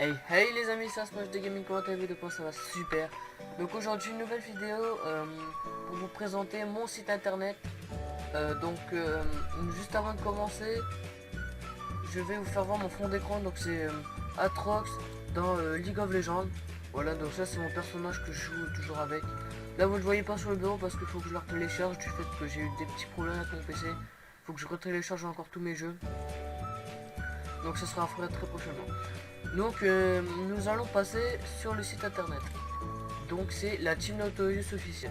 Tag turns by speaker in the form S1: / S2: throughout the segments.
S1: Hey hey les amis, c'est Smash de Gaming, comment allez-vous? De quoi ça va? Super. Donc aujourd'hui une nouvelle vidéo pour vous présenter mon site internet. Juste avant de commencer, je vais vous faire voir mon fond d'écran. Donc c'est Atrox dans League of Legends. Voilà, donc ça c'est mon personnage que je joue toujours avec. Là vous le voyez pas sur le bureau parce qu'il faut que je le télécharge du fait que j'ai eu des petits problèmes avec mon PC. Faut que je retélécharge encore tous mes jeux. Donc ça sera fait très prochainement. Donc nous allons passer sur le site internet. Donc c'est la Team Notorious officielle.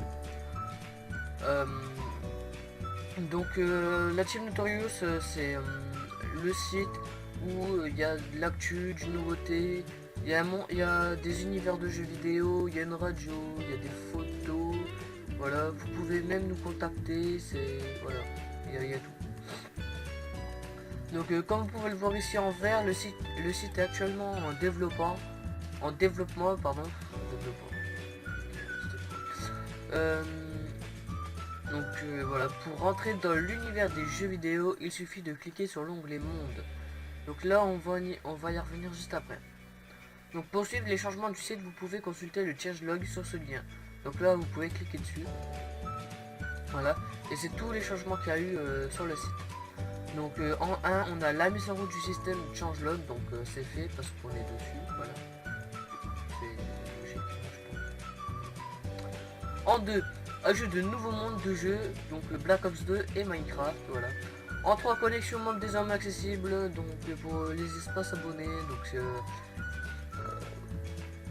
S1: La Team Notorious c'est le site où il y a de l'actu, du nouveauté, il y a des univers de jeux vidéo, il y a une radio, il y a des photos. Voilà, vous pouvez même nous contacter, c'est voilà, il y a tout. Donc comme vous pouvez le voir ici en vert, le site est actuellement en développement pardon. Voilà, pour rentrer dans l'univers des jeux vidéo, il suffit de cliquer sur l'onglet Monde. Donc là on va y revenir juste après. Donc pour suivre les changements du site, vous pouvez consulter le changelog sur ce lien. Donc là vous pouvez cliquer dessus. Voilà, et c'est tous les changements qu'il y a eu sur le site. Donc en 1 on a la mise en route du système changelog, donc c'est fait parce qu'on est dessus, voilà. C'est logique, je pense. En 2, ajout de nouveaux mondes de jeu, donc le Black Ops 2 et Minecraft, voilà. En 3, connexion monde désormais accessible, donc pour les espaces abonnés, donc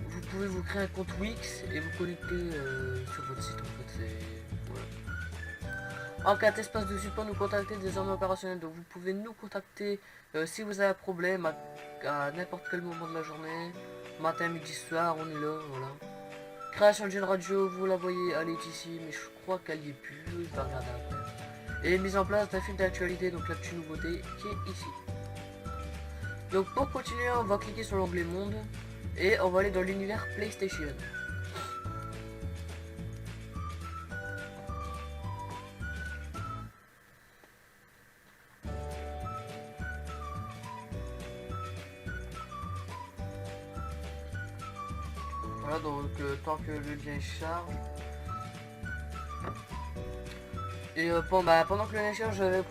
S1: vous pouvez vous créer un compte Wix et vous connecter sur votre site en fait, voilà. En 4, espace de support, nous contacter désormais opérationnel. Donc vous pouvez nous contacter si vous avez un problème à n'importe quel moment de la journée, matin, midi, soir, on est là, voilà. Création d'une radio, vous la voyez, elle est ici, mais je crois qu'elle y est plus, je vais regarder après. Et mise en place d'un fil d'actualité, donc l'actu nouveauté qui est ici. Donc pour continuer, on va cliquer sur l'onglet monde et on va aller dans l'univers PlayStation. Voilà, donc tant que le lien charge. Et pendant que le lien charge, je vais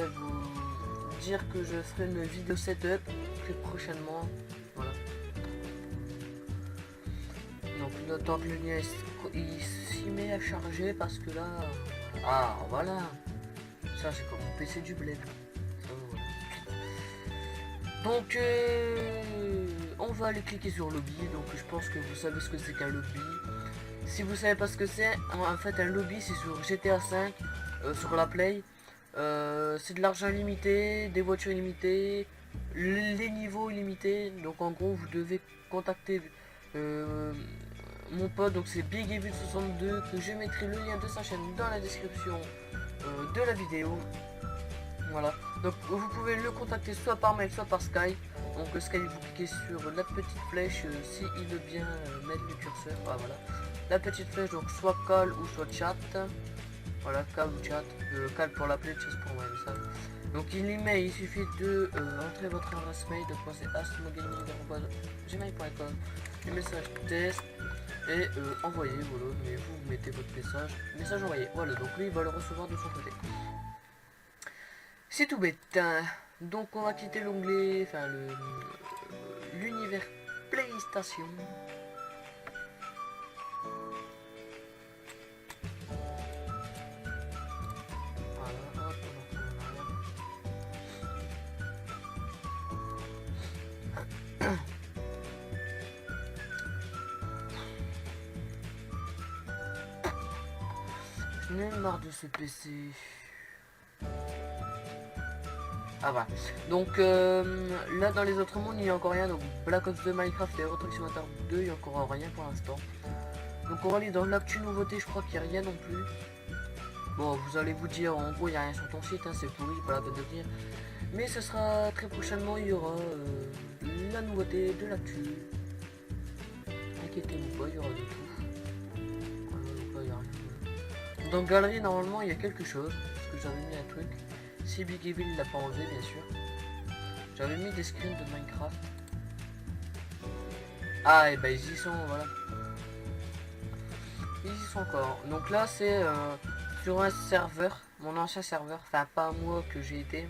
S1: vous dire que je ferai une vidéo setup très prochainement. Voilà. Donc là, tant que le lien il s'y met à charger parce que là. Ah voilà. Ça c'est comme mon PC du bled. Ça, voilà. Donc on va aller cliquer sur lobby. Donc je pense que vous savez ce que c'est qu'un lobby. Si vous savez pas ce que c'est, en fait un lobby c'est sur GTA 5 sur la Play. C'est de l'argent limité, des voitures limitées, les niveaux limités. Donc en gros vous devez contacter mon pote, donc c'est Big Evil 62, que je mettrai le lien de sa chaîne dans la description de la vidéo. Voilà, donc vous pouvez le contacter soit par mail soit par Skype. Donc Skype, vous cliquez sur la petite flèche si il veut bien mettre le curseur. Ah voilà, la petite flèche, donc soit call ou soit chat. Voilà, call ou chat, call pour l'appeler, chat pour envoyer un message. Donc il suffit de entrer votre adresse mail, de passer asmogaming@gmail.com, le message test et envoyer, voilà, mais vous mettez votre message envoyé. Voilà, donc lui il va le recevoir de son côté. C'est tout bête. Donc on va quitter l'onglet, enfin l'univers PlayStation. Voilà, hop, on retourne en arrière. J'en ai marre de ce PC. Ah bah, donc là dans les autres mondes il n'y a encore rien, donc Black Ops 2, Minecraft et Euro Truck Simulator 2 il n'y a encore rien pour l'instant. Donc on va aller dans l'actu nouveauté, je crois qu'il n'y a rien non plus. Bon, vous allez vous dire en gros il n'y a rien sur ton site, hein, c'est pourri, pas la peine de venir. Mais ce sera très prochainement, il y aura la nouveauté de l'actu. Inquiétez-vous pas, il y aura de tout. Voilà, donc là il n'y a rien. Dans galerie normalement il y a quelque chose, parce que j'avais mis un truc. Si Big Evil l'a pas enlevé bien sûr. J'avais mis des screens de Minecraft. Ah, et bah ils y sont, voilà. Ils y sont encore. Donc là, c'est sur un serveur, mon ancien serveur, enfin pas moi que j'ai été.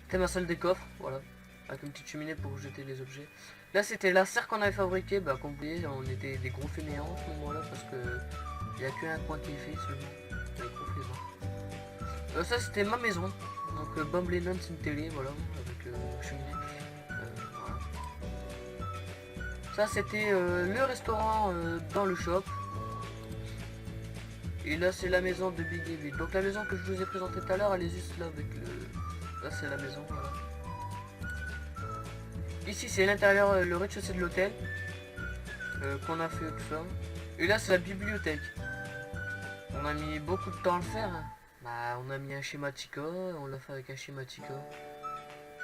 S1: C'était ma salle des coffres, voilà. Avec une petite cheminée pour jeter les objets. Là, c'était la serre qu'on avait fabriquée. Bah, comme vous voyez, on était des gros fainéants à ce moment-là parce que il n'y a qu'un coin qui est fait seulement. Des gros fainéants. Ça, c'était ma maison. Donc, Bob Lennon, c'est une télé, voilà, avec cheminée. Voilà. Ça, c'était le restaurant dans le shop. Et là, c'est la maison de Big Evil. Donc, la maison que je vous ai présentée tout à l'heure, elle est juste là avec le. Là, c'est la maison, voilà. Ici, c'est l'intérieur, le rez-de-chaussée de l'hôtel. Qu'on a fait tout ça. Et là, c'est la bibliothèque. On a mis beaucoup de temps à le faire. Hein. Bah, on a mis un schématica, on l'a fait avec un schématica.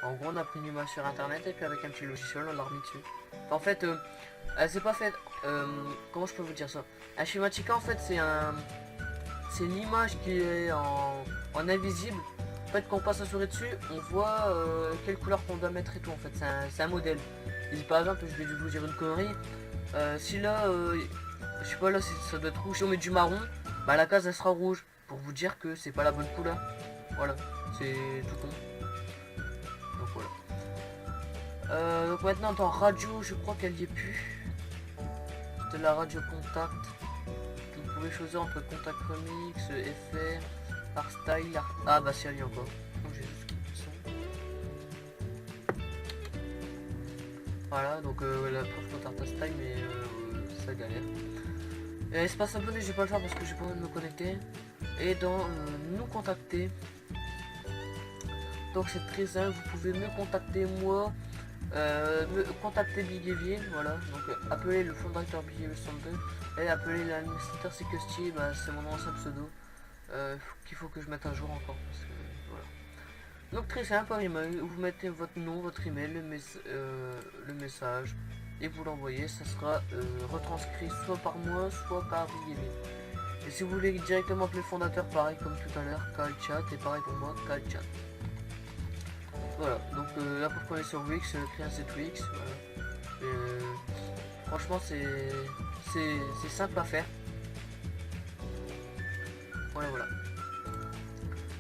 S1: En gros, on a pris une image sur internet et puis avec un petit logiciel, on l'a remis dessus. En fait, elle s'est pas faite. Comment je peux vous dire ça? Un schématica, en fait, c'est une image qui est en invisible. En fait, quand on passe la souris dessus, on voit quelle couleur qu'on doit mettre et tout. En fait, c'est un modèle. Et par exemple, je vais vous dire une connerie. Si là, je sais pas, là, ça doit être rouge. Si on met du marron, bah la case elle sera rouge. Pour vous dire que c'est pas la bonne couleur. Voilà, c'est tout con. Donc voilà. Donc maintenant, en radio, je crois qu'elle y est plus. C'était la radio contact. Vous pouvez choisir entre contact remix, effet, art style, ah bah si elle y est encore. Donc j'ai juste quitté ça. Voilà, donc la preuve contre art style, mais ça galère. Espace abonné, je vais pas le faire parce que j'ai pas envie de me connecter. Et dans nous contacter. Donc c'est très simple, vous pouvez me contacter moi. Me contacter Big Evil, voilà, donc appelez le fondateur Big Evil 62 et appelez l'administrateur Custy, bah, c'est mon ancien pseudo qu'il faut que je mette à jour encore parce que, voilà. Donc très simple, par email, vous mettez votre nom, votre email, le message et vous l'envoyez, ça sera retranscrit soit par moi, soit par Big Evil. Et si vous voulez directement appeler le fondateur, pareil comme tout à l'heure, Calchat, et pareil pour moi, Calchat. Voilà, donc là pour qu'on est sur Wix, créer un site Wix, voilà. Franchement c'est simple à faire. Voilà voilà.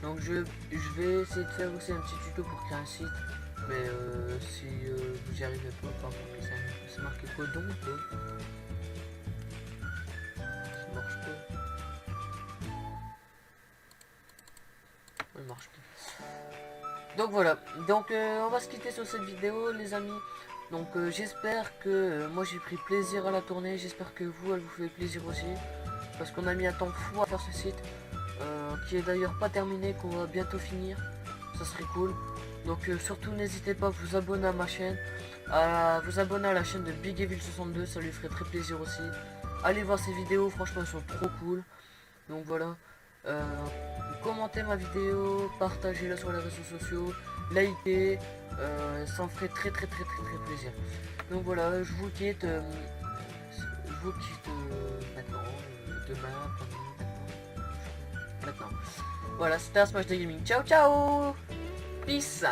S1: Donc je vais essayer de faire aussi un petit tuto pour créer un site. Mais si vous n'y arrivez pas, par contre c'est marqué quoi donc ça marche pas. Ça marche pas. Donc voilà, donc on va se quitter sur cette vidéo les amis. Donc j'espère que moi j'ai pris plaisir à la tourner, j'espère que vous elle vous fait plaisir aussi. Parce qu'on a mis un temps fou à faire ce site, qui est d'ailleurs pas terminé, qu'on va bientôt finir. Ça serait cool. Donc surtout n'hésitez pas à vous abonner à ma chaîne, à vous abonner à la chaîne de Big Evil 62, ça lui ferait très plaisir aussi. Allez voir ces vidéos, franchement elles sont trop cool. Donc voilà. Commentez ma vidéo, partagez-la sur les réseaux sociaux, likez, ça me ferait très plaisir. Donc voilà, je vous quitte maintenant, demain, maintenant. Voilà, c'était un Smash de Gaming. Ciao ciao, peace.